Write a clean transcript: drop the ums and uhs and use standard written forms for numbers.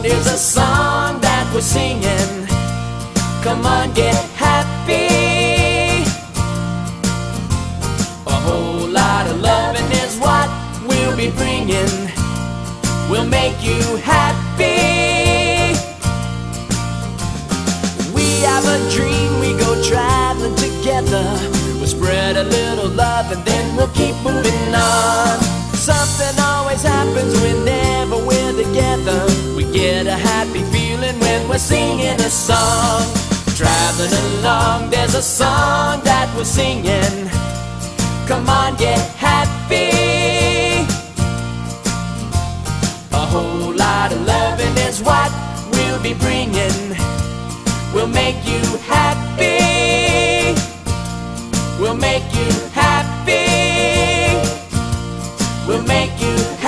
world, here's a song that we're singing. Come on, get happy. A whole lot of loving is what we'll be bringing. We'll make you happy. We have a dream, we go traveling together. We'll spread a little love and then we'll keep moving on. Something always happens whenever we're together. We get a happy feeling when we're singing a song. Traveling along, there's a song that we're singing. Come on, get happy. A whole lot of loving is what we'll be bringing. We'll make you happy. We'll make you happy. We'll make you happy.